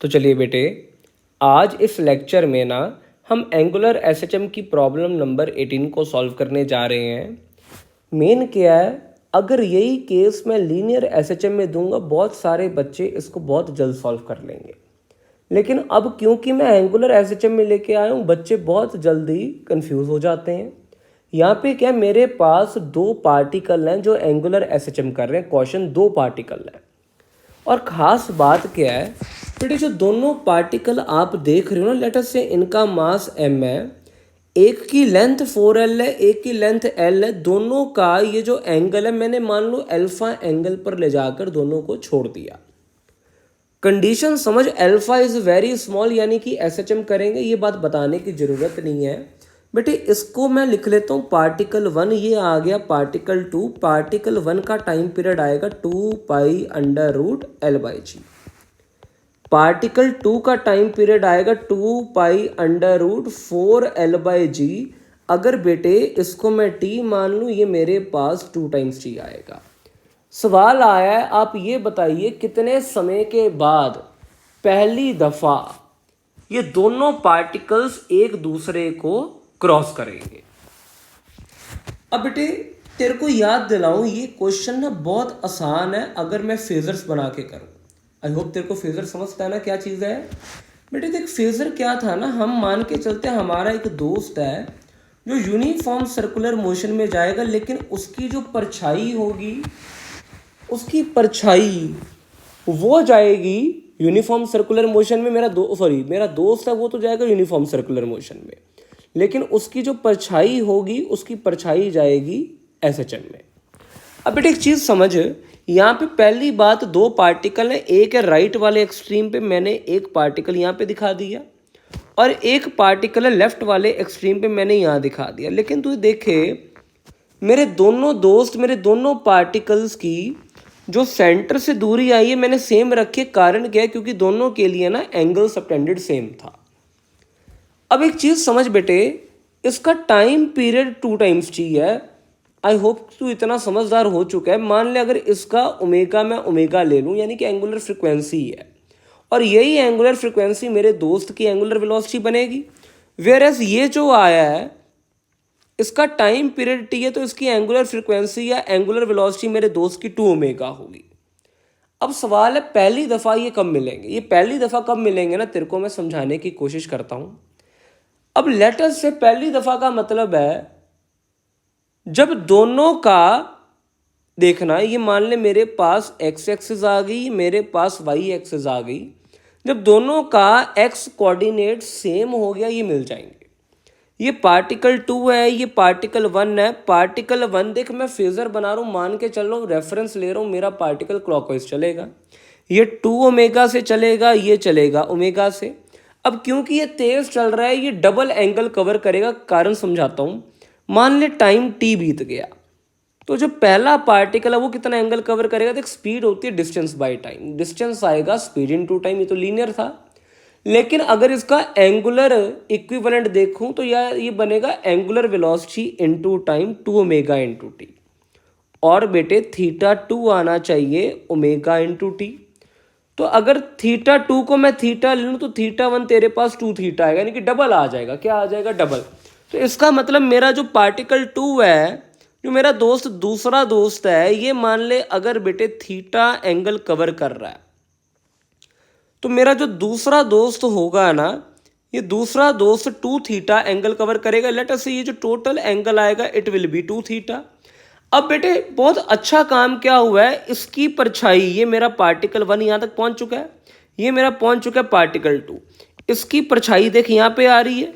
तो चलिए बेटे, आज इस लेक्चर में ना हम एंगुलर एसएचएम की प्रॉब्लम नंबर 18 को सॉल्व करने जा रहे हैं। मेन क्या है, अगर यही केस मैं लीनियर एसएचएम में दूंगा, बहुत सारे बच्चे इसको बहुत जल्द सॉल्व कर लेंगे। लेकिन अब क्योंकि मैं एंगुलर एसएचएम में लेके आया हूँ, बच्चे बहुत जल्दी कंफ्यूज हो जाते हैं। यहाँ पे क्या, मेरे पास दो पार्टिकल हैं जो एंगुलर एसएचएम कर रहे हैं। क्वेश्चन दो पार्टिकल है और ख़ास बात क्या है बेटे, जो दोनों पार्टिकल आप देख रहे हो ना, लेट अस से इनका मास m है, एक की लेंथ 4l है, एक की लेंथ l है। दोनों का ये जो एंगल है, मैंने मान लो अल्फा एंगल पर ले जाकर दोनों को छोड़ दिया। कंडीशन समझ, अल्फा इज वेरी स्मॉल, यानी कि एसएचएम करेंगे, ये बात बताने की जरूरत नहीं है बेटे। इसको मैं लिख लेता हूँ पार्टिकल 1, ये आ गया पार्टिकल 2। पार्टिकल 1 का टाइम पीरियड आएगा 2π√L/g। पार्टिकल 2 का टाइम पीरियड आएगा 2π√4L/g। अगर बेटे इसको मैं t मान लूँ, ये मेरे पास 2 टाइम्स t आएगा। सवाल आया है, आप ये बताइए कितने समय के बाद पहली दफा ये दोनों पार्टिकल्स एक दूसरे को क्रॉस करेंगे। अब बेटे तेरे को याद दिलाऊं, ये क्वेश्चन ना बहुत आसान है अगर मैं फेजर्स बना के करूं। आई होप तेरे को फेजर समझता है ना क्या चीज़ है बेटे। देख, फेजर क्या था ना, हम मान के चलते हैं हमारा एक दोस्त है जो यूनिफॉर्म सर्कुलर मोशन में जाएगा, लेकिन उसकी जो परछाई होगी, उसकी परछाई वो जाएगी यूनिफॉर्म सर्कुलर मोशन में। मेरा दोस्त है, वो तो जाएगा यूनिफॉर्म सर्कुलर मोशन में, लेकिन उसकी जो परछाई होगी, उसकी परछाई जाएगी एसएचएम में। अब बेटे एक चीज़ समझ, यहाँ पे पहली बात, दो पार्टिकल है, एक है राइट वाले एक्सट्रीम पे, मैंने एक पार्टिकल यहाँ पे दिखा दिया, और एक पार्टिकल है लेफ्ट वाले एक्सट्रीम पे, मैंने यहाँ दिखा दिया। लेकिन तू देखे, मेरे दोनों पार्टिकल्स की जो सेंटर से दूरी आई है, मैंने सेम रखी है। कारण क्या है, क्योंकि दोनों के लिए ना एंगल सबटेंडेड सेम था। अब एक चीज़ समझ बेटे, इसका टाइम पीरियड 2 टाइम्स t है। आई होप तू इतना समझदार हो चुका है। मान ले अगर इसका ओमेगा मैं ओमेगा ले लूँ, यानी कि एंगुलर फ्रिक्वेंसी है, और यही एंगुलर फ्रिक्वेंसी मेरे दोस्त की एंगुलर वेलोसिटी बनेगी। वेयर एज ये जो आया है, इसका टाइम पीरियड t है, तो इसकी एंगुलर फ्रिक्वेंसी या एंगुलर वेलोसिटी मेरे दोस्त की 2 ओमेगा होगी। अब सवाल है, पहली दफ़ा ये कब मिलेंगे? ये पहली दफ़ा कब मिलेंगे ना, तेरे को मैं समझाने की कोशिश करता हूँ। अब लेटर से पहली दफ़ा का मतलब है जब दोनों का, देखना, ये मान ले मेरे पास x एक्सिस आ गई, मेरे पास y एक्सिस आ गई। जब दोनों का x कोऑर्डिनेट सेम हो गया, ये मिल जाएंगे। ये पार्टिकल 2 है, ये पार्टिकल 1 है। पार्टिकल 1 देख, मैं फेजर बना रहा हूँ, मान के चल रहा हूँ, रेफरेंस ले रहा हूँ, मेरा पार्टिकल क्लॉकवाइज चलेगा। ये 2 ओमेगा से चलेगा, ये चलेगा ओमेगा से। अब क्योंकि ये तेज चल रहा है, ये डबल एंगल कवर करेगा। कारण समझाता हूँ। मान ले टाइम t बीत गया, तो जो पहला पार्टिकल है वो कितना एंगल कवर करेगा? देख, स्पीड होती है डिस्टेंस बाय टाइम, डिस्टेंस आएगा स्पीड इन 2 टाइम, ये तो लीनियर था। लेकिन अगर इसका एंगुलर इक्विवेलेंट देखूं तो ये बनेगा angular velocity into time 2 omega into T. और बेटे θ2 आना चाहिए ओमेगा इंटू टी। तो अगर θ2 को मैं थीटा ले लूँ तो θ1 तेरे पास 2 थीटा आएगा, यानी कि डबल आ जाएगा। क्या आ जाएगा? डबल। तो इसका मतलब मेरा जो पार्टिकल 2 है, जो मेरा दूसरा दोस्त है, ये मान ले अगर बेटे थीटा एंगल कवर कर रहा है, तो मेरा जो दूसरा दोस्त होगा ना, ये दूसरा दोस्त 2 थीटा एंगल कवर करेगा। लेट अस से ये जो टोटल एंगल आएगा, इट विल बी 2 थीटा। अब बेटे बहुत अच्छा काम क्या हुआ है, इसकी परछाई, ये मेरा पार्टिकल 1 यहाँ तक पहुँच चुका है, ये मेरा पहुँच चुका है पार्टिकल 2। इसकी परछाई देख यहाँ पे आ रही है,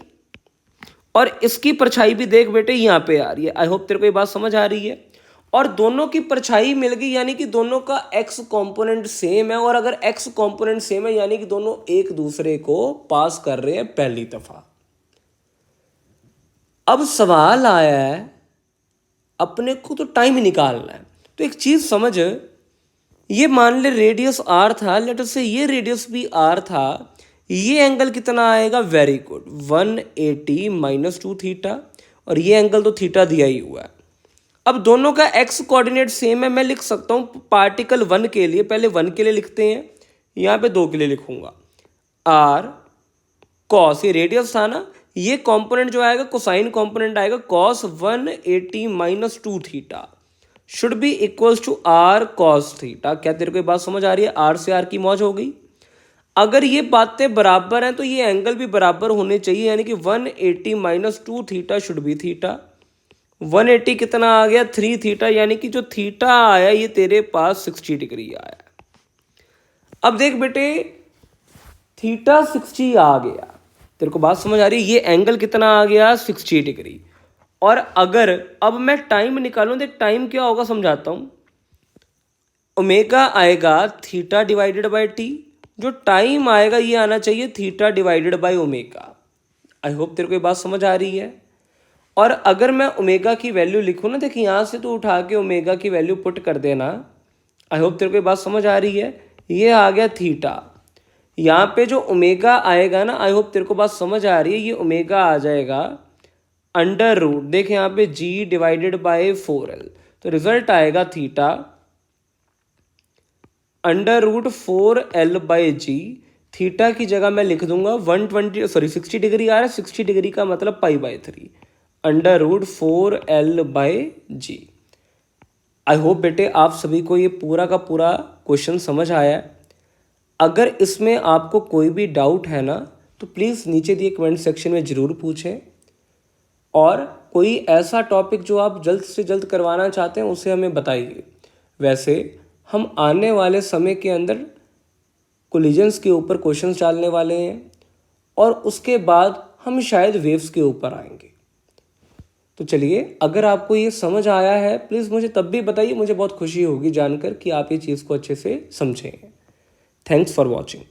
और इसकी परछाई भी देख बेटे यहाँ पे आ रही है। आई होप तेरे को ये बात समझ आ रही है। और दोनों की परछाई मिल गई, यानी कि दोनों का x कंपोनेंट सेम है। और अगर x कंपोनेंट सेम है, यानी कि दोनों एक दूसरे को पास कर रहे हैं पहली दफा। अब सवाल आया है, अपने को तो टाइम निकालना है। तो एक चीज समझ, ये मान ले रेडियस r था, लेट अस से ये रेडियस भी r था। ये एंगल कितना आएगा? वेरी गुड, 180 माइनस 2 थीटा, और ये एंगल तो थीटा दिया ही हुआ है। अब दोनों का x कोऑर्डिनेट सेम है, मैं लिख सकता हूँ पार्टिकल 1 के लिए, पहले 1 के लिए लिखते हैं, यहाँ पे 2 के लिए लिखूंगा। आर कॉस, ये रेडियस था ना, ये कंपोनेंट जो आएगा कोसाइन कंपोनेंट आएगा cos 180 minus 2 theta should be equals to R cos theta. क्या तेरे को ये बात समझ आ रही है? आर से आर की मौज हो गई। अगर ये बातें बराबर हैं तो ये एंगल भी बराबर होने चाहिए, यानी कि 180 minus 2 theta should B theta. 180 कितना आ गया? 3 थीटा, यानी कि जो थीटा आया ये तेरे पास 60 डिग्री आया। अब देख बेटे, थीटा 60 आ गया, तेरे को बात समझ आ रही है? ये एंगल कितना आ गया? 60 डिग्री। और अगर अब मैं टाइम निकालूं, देख टाइम क्या होगा समझाता हूं। ओमेगा आएगा थीटा डिवाइडेड बाय टी, जो टाइम आएगा ये आना चाहिए theta divided by omega. I hope तेरे को ये बात समझ आ रही है। और अगर मैं ओमेगा की वैल्यू लिखूं ना, देख यहाँ से तो उठा के ओमेगा की वैल्यू पुट कर देना। आई होप तेरे को ये बात समझ आ रही है। ये आ गया थीटा, यहाँ पे जो ओमेगा आएगा ना, आई होप तेरे को बात समझ आ रही है, ये ओमेगा आ जाएगा अंडर रूट, देख यहाँ पे g डिवाइडेड बाय 4l, तो रिजल्ट आएगा theta under root 4l by g. Theta की जगह मैं लिख दूंगा 60 डिग्री आ रहा है, 60 डिग्री का मतलब π/3 under root 4l by g. I hope बेटे आप सभी को ये पूरा का पूरा क्वेश्चन समझ आया है। अगर इसमें आपको कोई भी डाउट है ना, तो प्लीज़ नीचे दिए कमेंट सेक्शन में ज़रूर पूछें। और कोई ऐसा टॉपिक जो आप जल्द से जल्द करवाना चाहते हैं उसे हमें बताइए। वैसे हम आने वाले समय के अंदर कोलिजन्स के ऊपर क्वेश्चंस डालने वाले हैं, और उसके बाद हम शायद वेव्स के ऊपर आएंगे। तो चलिए, अगर आपको ये समझ आया है प्लीज़ मुझे तब भी बताइए, मुझे बहुत खुशी होगी जानकर कि आप ये चीज़ को अच्छे से समझें। Thanks for watching.